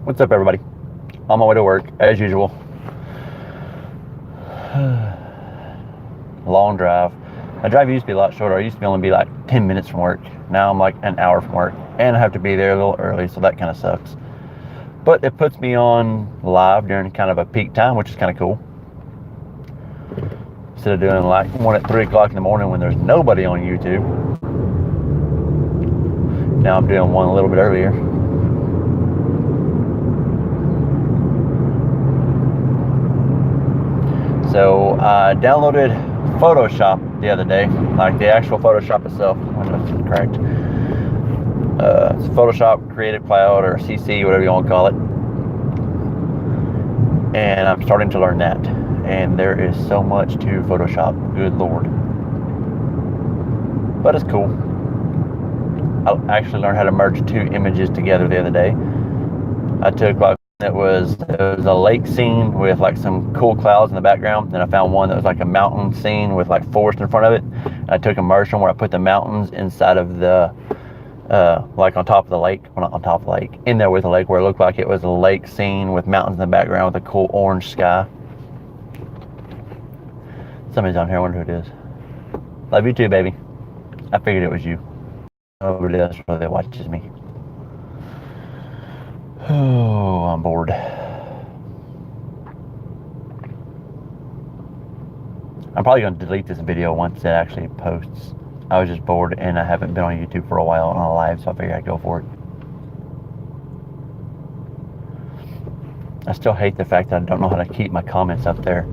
What's up, everybody? On my way to work, as usual. Long drive. My drive used to be a lot shorter. I used to be only be like 10 minutes from work. Now I'm like an hour from work, and I have to be there a little early, so that kind of sucks. But it puts me on live during kind of a peak time, which is kind of cool. Instead of doing like one at 3 o'clock in the morning when there's nobody on YouTube. Now I'm doing one a little bit earlier. So I downloaded Photoshop the other day, like the actual Photoshop itself. I don't know if it's correct. It's Photoshop Creative Cloud or CC, whatever you want to call it. And I'm starting to learn that. And there is so much to Photoshop, good Lord. But it's cool. I actually learned how to merge two images together the other day. I took like it was a lake scene with like some cool clouds in the background. Then I found one that was like a mountain scene with like forest in front of it. And I took a merge one where I put the mountains inside of the like on top of the lake. Well, not on top of the lake, in there with the lake, where it looked like it was a lake scene with mountains in the background with a cool orange sky. Somebody's on here. I wonder who it is. Love you too, baby. I figured it was you. Nobody else really watches me. Oh, I'm bored. I'm probably going to delete this video once it actually posts. I was just bored and I haven't been on YouTube for a while on a live, so I figured I'd go for it. I still hate the fact that I don't know how to keep my comments up there.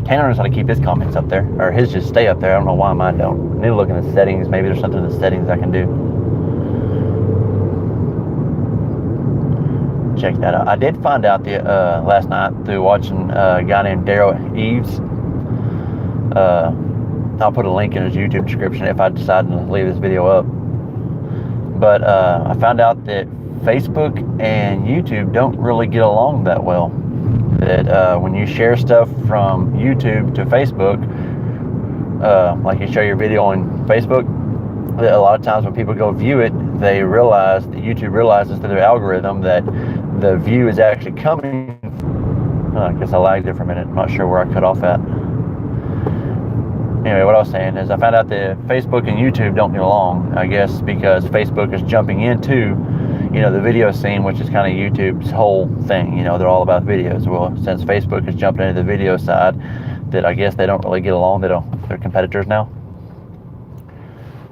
Tanner knows how to keep his comments up there, or his just stay up there. I don't know why mine don't. I need to look in the settings. Maybe there's something in the settings I can do. Check that out. I did find out the last night through watching a guy named Daryl Eves. I'll put a link in his YouTube description if I decide to leave this video up. But I found out that Facebook and YouTube don't really get along that well. That when you share stuff from YouTube to Facebook, like you share your video on Facebook, that a lot of times when people go view it, they realize that YouTube realizes through their algorithm that the view is actually coming. I guess I lagged it for a minute. I'm not sure where I cut off at. Anyway, what I was saying is I found out that Facebook and YouTube don't get along, I guess, because Facebook is jumping into, the video scene, which is kind of YouTube's whole thing. They're all about videos. Well, since Facebook is jumping into the video side, that I guess they don't really get along. They're competitors now.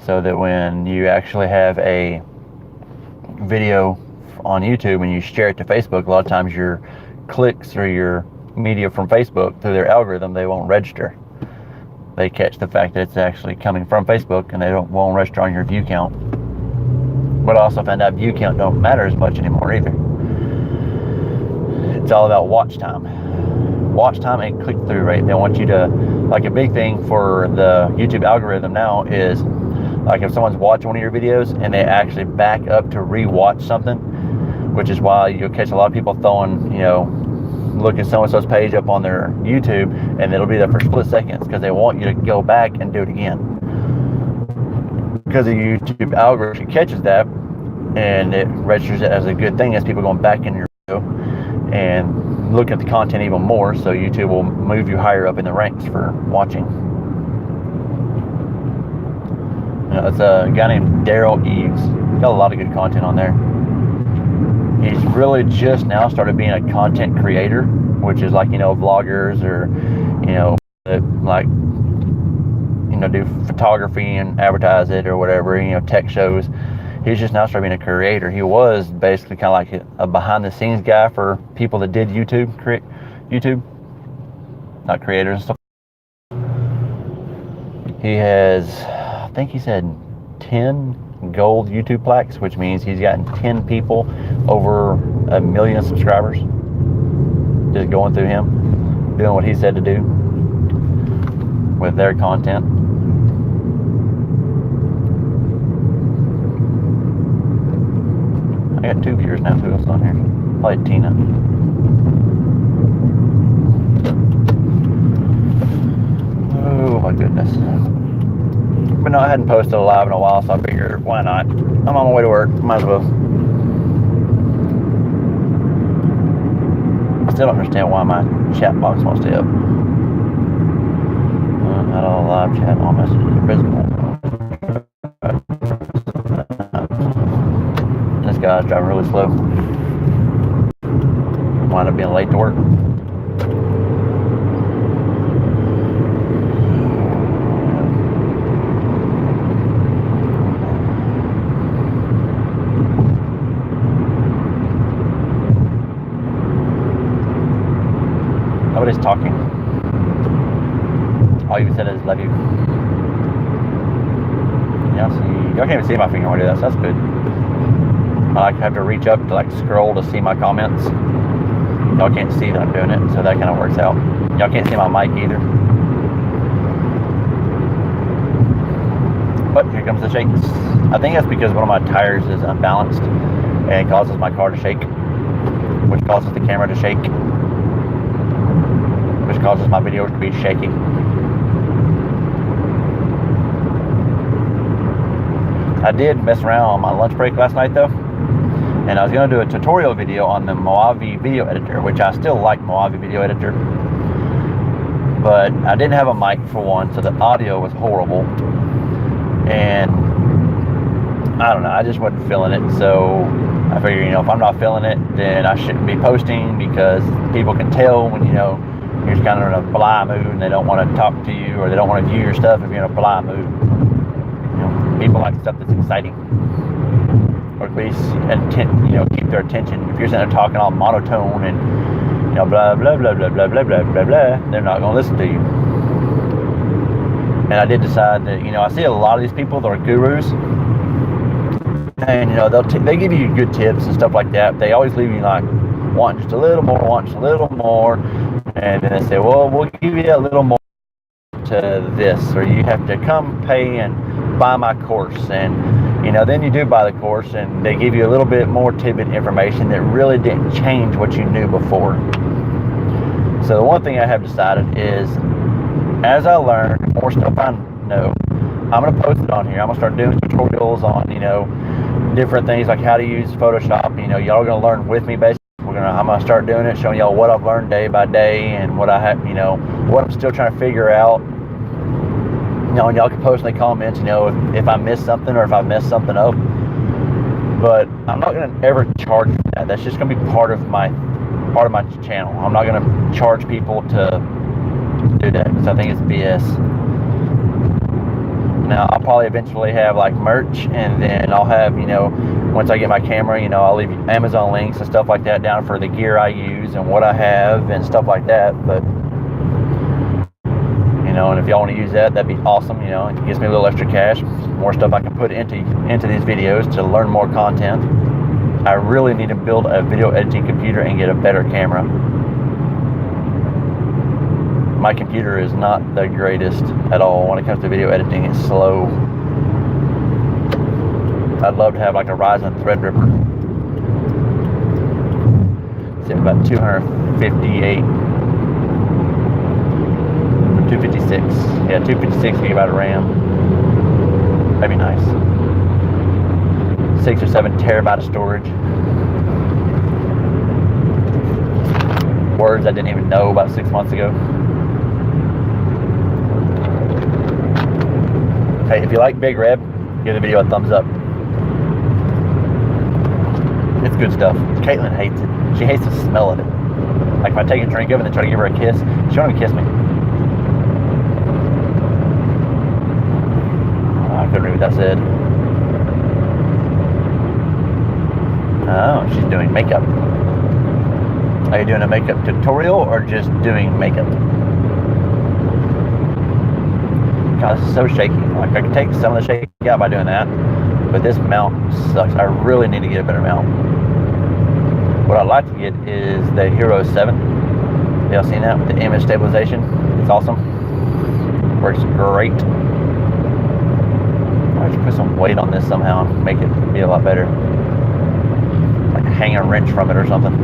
So that when you actually have a video on YouTube and you share it to Facebook, a lot of times your clicks or your media from Facebook, through their algorithm, they won't register. They catch the fact that it's actually coming from Facebook, and they won't register on your view count. But I also found out view count don't matter as much anymore either. It's all about watch time. Watch time and click-through rate. They want you to, like, a big thing for the YouTube algorithm now is, like, if someone's watching one of your videos and they actually back up to re-watch something, which is why you'll catch a lot of people throwing, look at so-and-so's page up on their YouTube, and it'll be there for split seconds because they want you to go back and do it again. Because the YouTube algorithm catches that, and it registers it as a good thing as people going back in your video and look at the content even more, so YouTube will move you higher up in the ranks for watching. It's a guy named Daryl Eves. Got a lot of good content on there. He's really just now started being a content creator, which is like, vloggers or, do photography and advertise it or whatever, tech shows. He's just now starting being a creator. He was basically kind of like a behind the scenes guy for people that did YouTube, not creators and stuff. He has, I think he said 10 gold YouTube plaques, which means he's gotten 10 people over 1 million subscribers just going through him, doing what he said to do with their content. I got 2 viewers now. Who else is on here? Probably Tina. Oh my goodness. But no, I hadn't posted a live in a while, so I figured, why not? I'm on my way to work, might as well. still don't understand why my chat box won't stay up. Not all live chat, all messages are visible. This guy's driving really slow. Wind up being late to work. Nobody's talking. All you said is love you. Yeah, see, y'all can't even see my finger when I do that, so that's good. I like to have to reach up to like scroll to see my comments. Y'all can't see that I'm doing it, so that kind of works out. Y'all can't see my mic either. But here comes the shakes. I think that's because one of my tires is unbalanced and it causes my car to shake, which causes the camera to shake, which causes my videos to be shaky. I did mess around on my lunch break last night though, and I was going to do a tutorial video on the Mojave video editor, which I still like Mojave video editor, but I didn't have a mic for one, so the audio was horrible, and I don't know, I just wasn't feeling it. So I figured, you know, if I'm not feeling it, then I shouldn't be posting, because people can tell when, you know, you're just kind of in a blah mood and they don't want to talk to you, or they don't want to view your stuff if you're in a blah mood. You know, people like stuff that's exciting, or at least keep their attention. If you're sitting there talking all monotone and, you know, blah blah blah blah blah blah blah blah blah, they're not going to listen to you. And I did decide that, you know, I see a lot of these people that are gurus, and, you know, they give you good tips and stuff like that. They always leave you like wanting just a little more, and then they say, well, we'll give you a little more to this, or you have to come pay and buy my course. And, you know, then you do buy the course and they give you a little bit more tidbit information that really didn't change what you knew before. So the one thing I have decided is, as I learn more stuff I know, I'm going to post it on here. I'm going to start doing tutorials on, you know, different things like how to use Photoshop. You know, y'all are going to learn with me basically. I'm going to start doing it, showing y'all what I've learned day by day, and what I have, you know, what I'm still trying to figure out. You know, and y'all can post in the comments, you know, if I missed something or if I messed something up. But I'm not going to ever charge for that. That's just going to be part of my channel. I'm not going to charge people to do that, because I think it's BS. Now, I'll probably eventually have like merch, and then I'll have, you know, once I get my camera, you know, I'll leave Amazon links and stuff like that down for the gear I use and what I have and stuff like that. But, you know, and if y'all want to use that, that'd be awesome. You know, it gives me a little extra cash, more stuff I can put into these videos to learn more content. I really need to build a video editing computer and get a better camera. My computer is not the greatest at all when it comes to video editing. It's slow. I'd love to have like a Ryzen Threadripper. It's about 258, 256. Yeah, 256 gigabyte of RAM. That'd be nice. 6 or 7 terabyte of storage. Words I didn't even know about 6 months ago. Hey, if you like Big Red, give the video a thumbs up. It's good stuff. Caitlin hates it. She hates the smell of it. Like if I take a drink of it and try to give her a kiss, she won't even kiss me. I couldn't read what that said. Oh, she's doing makeup. Are you doing a makeup tutorial or just doing makeup? God, this is so shaky. Like I can take some of the shake out by doing that, but this mount sucks. I really need to get a better mount. What I'd like to get is the Hero 7. Y'all seen that with the image stabilization? It's awesome. Works great. I should put some weight on this somehow and make it be a lot better. Like hang a wrench from it or something.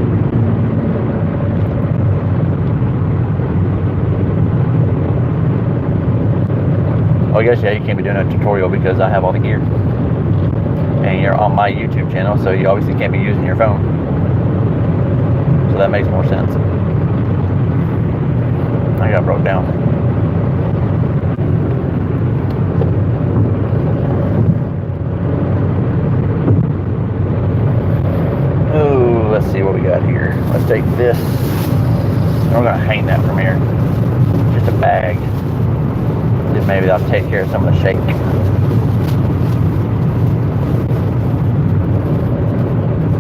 Oh, I guess, yeah, you can't be doing a tutorial because I have all the gear. And you're on my YouTube channel, so you obviously can't be using your phone. So that makes more sense. I got broke down. Oh, let's see what we got here. Let's take this. We're gonna hang that from here. Just a bag. Then maybe I'll take care of some of the shake.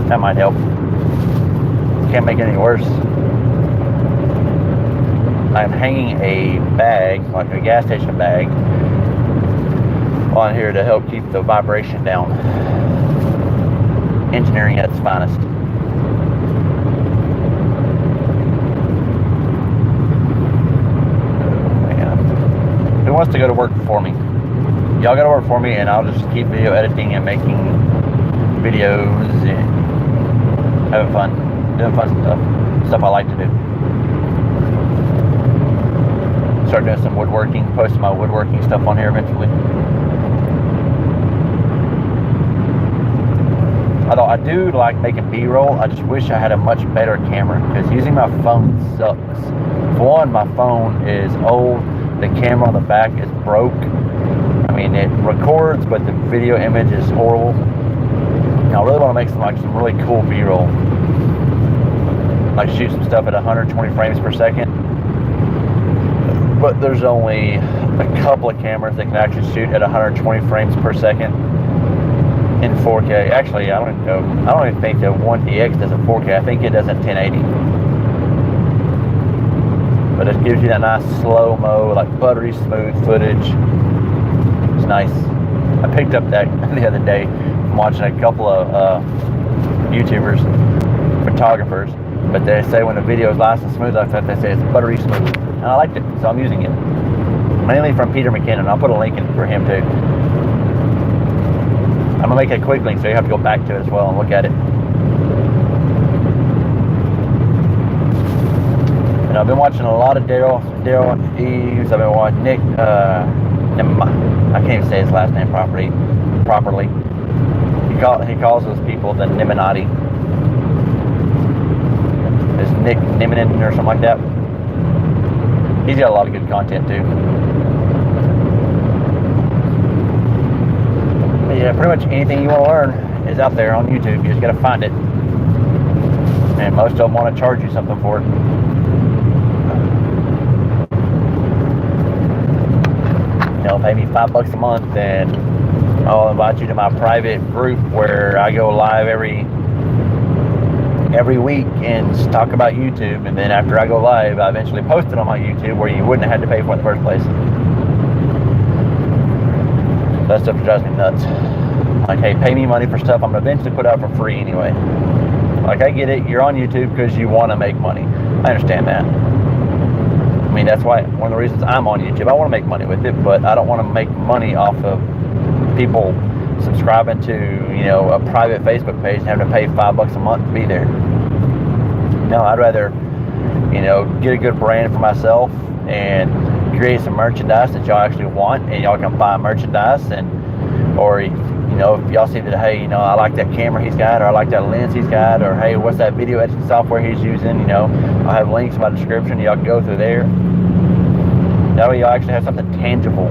That might help. Can't make it any worse. I'm hanging a bag, like a gas station bag, on here to help keep the vibration down. Engineering at its finest. Man. Who wants to go to work for me? Y'all gotta work for me, and I'll just keep video editing and making videos and having fun, doing fun stuff I like to do. Start doing some woodworking, posting my woodworking stuff on here eventually. Although I do like making B-roll, I just wish I had a much better camera, because using my phone sucks. For one, my phone is old, the camera on the back is broke. I mean, it records, but the video image is horrible. And I really want to make some really cool B-roll. Like shoot some stuff at 120 frames per second. But there's only a couple of cameras that can actually shoot at 120 frames per second in 4K. Actually, I don't even think the 1DX does a 4K. I think it does a 1080. But it gives you that nice slow-mo, like buttery smooth footage. It's nice. I picked up that the other day from watching a couple of YouTubers, photographers. But they say when the video is nice and smooth like that, they say it's buttery smooth. And I liked it, so I'm using it. Mainly from Peter McKinnon. I'll put a link in for him too. I'm gonna make a quick link so you have to go back to it as well and look at it. And I've been watching a lot of Daryl Eves. I've been watching Nick. I can't even say his last name properly. He calls those people the Niminati. It's Nick Niminin or something like that. He's got a lot of good content too. But yeah, pretty much anything you want to learn is out there on YouTube. You just gotta find it. And most of them want to charge you something for it. They'll pay me $5 a month, and I'll invite you to my private group where I go live every week and talk about YouTube, and then after I go live, I eventually post it on my YouTube where you wouldn't have had to pay for it in the first place. That stuff drives me nuts. Like, hey, pay me money for stuff I'm gonna eventually put out for free anyway. Like, I get it, you're on YouTube because you want to make money. I understand that. I mean, that's why one of the reasons I'm on YouTube. I want to make money with it, but I don't want to make money off of people subscribing to, you know, a private Facebook page and having to pay $5 a month to be there. No, I'd rather, you know, get a good brand for myself and create some merchandise that y'all actually want, and y'all can buy merchandise, and or, you know, if y'all see that, hey, you know, I like that camera he's got, or I like that lens he's got, or hey, what's that video editing software he's using, you know, I'll have links in my description. Y'all can go through there. That way y'all actually have something tangible.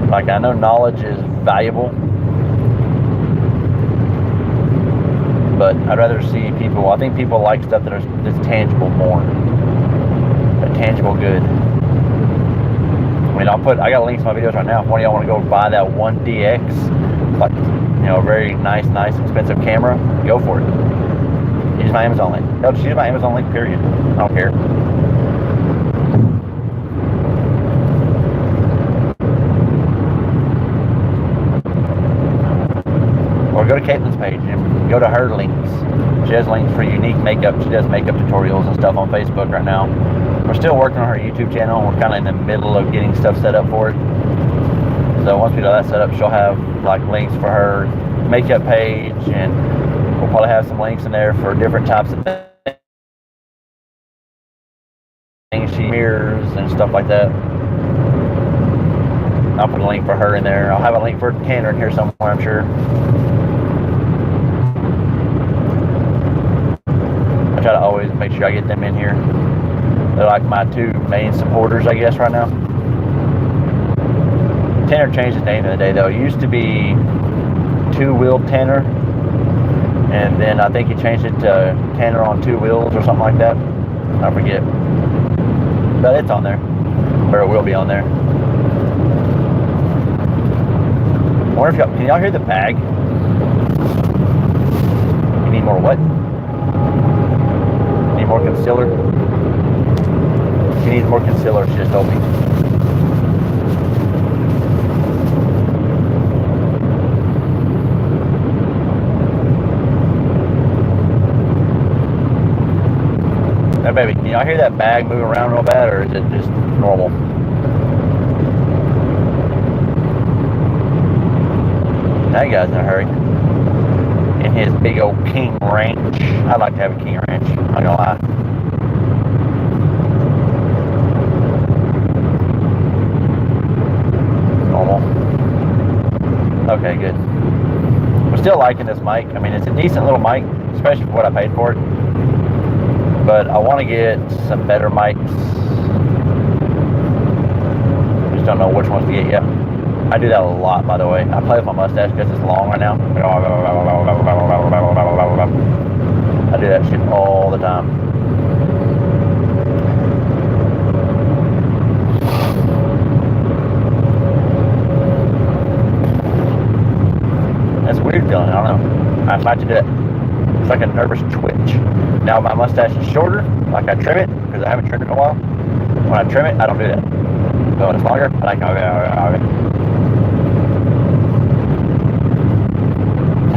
Like, I know knowledge is valuable, but I'd rather see people, I think people like stuff that's tangible more. A tangible good. I mean, I got links in my videos right now. If one of y'all want to go buy that 1DX, like, you know, very nice, expensive camera, go for it. Use my Amazon link. No, just use my Amazon link, period. I don't care. Or go to Caitlin's page and go to her links. She has links for unique makeup. She does makeup tutorials and stuff on Facebook right now. We're still working on her YouTube channel. We're kind of in the middle of getting stuff set up for it. So once we get that set up, she'll have like links for her makeup page, and we'll probably have some links in there for different types of things she mirrors and stuff like that. I'll put a link for her in there. I'll have a link for Tanner in here somewhere, I'm sure. try to always make sure I get them in here. They're like my two main supporters, I guess, right now. Tanner changed his name in the day, though. It used to be Two-Wheeled Tanner, and then I think he changed it to Tanner on Two Wheels or something like that. I forget. But it's on there, or it will be on there. I wonder if y'all, can y'all hear the bag? You need more what? Need more concealer? She needs more concealer, she just told me. Now, baby, can y'all hear that bag moving around real bad, or is it just normal? That guy's in a hurry. In his big old King Ranch. I'd like to have a King Ranch, I'm not gonna lie. Normal. Okay, good. I'm still liking this mic. I mean, it's a decent little mic, especially for what I paid for it. But I want to get some better mics. Just don't know which ones to get yet. I do that a lot, by the way. I play with my mustache because it's long right now. I do that shit all the time. That's a weird feeling. I don't know. I like to do it. It's like a nervous twitch. Now my mustache is shorter, like I trim it, because I haven't trimmed it in a while. When I trim it, I don't do that. So when it's longer, I like,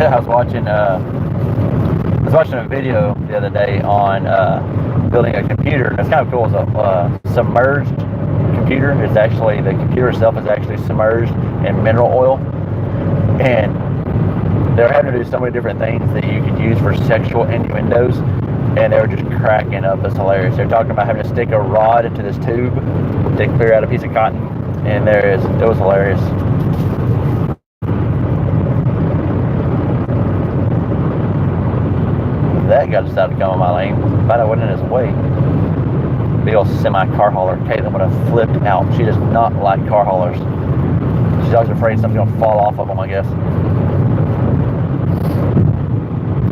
I was watching a video the other day on building a computer, and it's kind of cool. It's a submerged computer. It's actually, the computer itself is actually submerged in mineral oil, and they're having to do so many different things that you could use for sexual innuendos, and they were just cracking up. It's hilarious. They're talking about having to stick a rod into this tube to clear out a piece of cotton, and it was hilarious. That guy decided to come on my lane, but I wasn't in his way. Big old semi-car hauler. Caitlin would have flipped out. She does not like car haulers. She's always afraid something's going to fall off of them, I guess.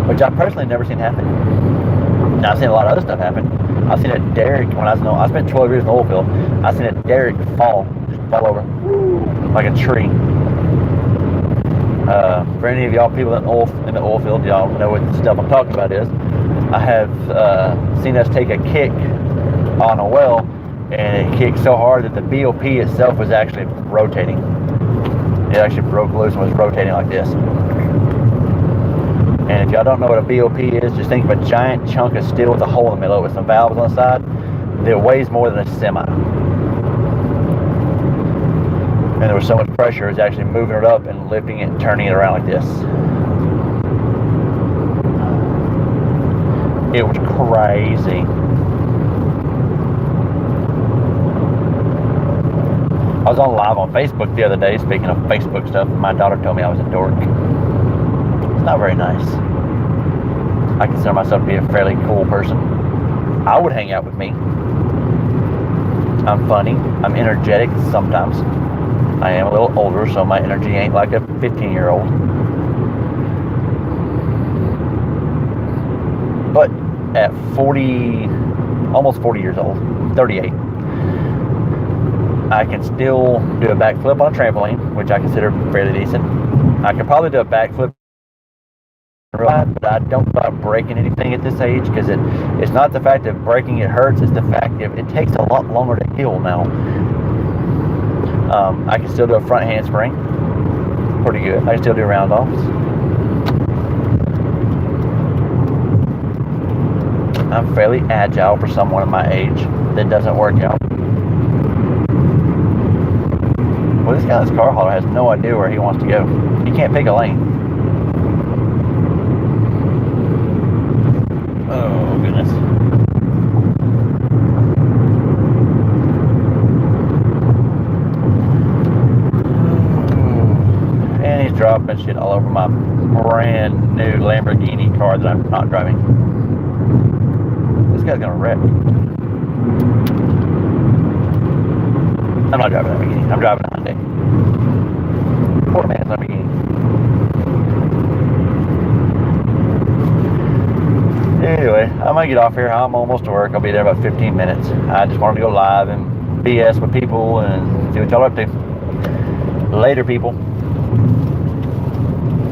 Which I've personally never seen happen. Now, I've seen a lot of other stuff happen. I've seen a derrick when I spent 12 years in the oil field. I've seen a derrick fall over like a tree. For any of y'all people in the oil field, y'all know what the stuff I'm talking about is. I have seen us take a kick on a well, and it kicked so hard that the BOP itself was actually rotating. It actually broke loose and was rotating like this. And if y'all don't know what a BOP is, just think of a giant chunk of steel with a hole in the middle with some valves on the side that weighs more than a semi. And there was so much pressure, it was actually moving it up and lifting it and turning it around like this. It was crazy. I was on live on Facebook the other day, speaking of Facebook stuff, and my daughter told me I was a dork. It's not very nice. I consider myself to be a fairly cool person. I would hang out with me. I'm funny. I'm energetic sometimes. I am a little older, so my energy ain't like a 15-year-old. But at 40, almost 40 years old, 38, I can still do a backflip on a trampoline, which I consider fairly decent. I could probably do a backflip, but I don't think about breaking anything at this age, because it's not the fact that breaking it hurts, it's the fact that it takes a lot longer to heal now. I can still do a front handspring, pretty good. I can still do round offs. I'm fairly agile for someone of my age that doesn't work out. Well, this guy in this car hauler has no idea where he wants to go. He can't pick a lane. Oh, goodness. And he's dropping shit all over my brand new Lamborghini car that I'm not driving. guy's gonna wreck. I'm not driving a Lamborghini. I'm driving a Hyundai. Poor man's Lamborghini. Anyway, I'm gonna get off here. I'm almost to work. I'll be there about 15 minutes. I just wanted to go live and BS with people and see what y'all are up to. Later, people.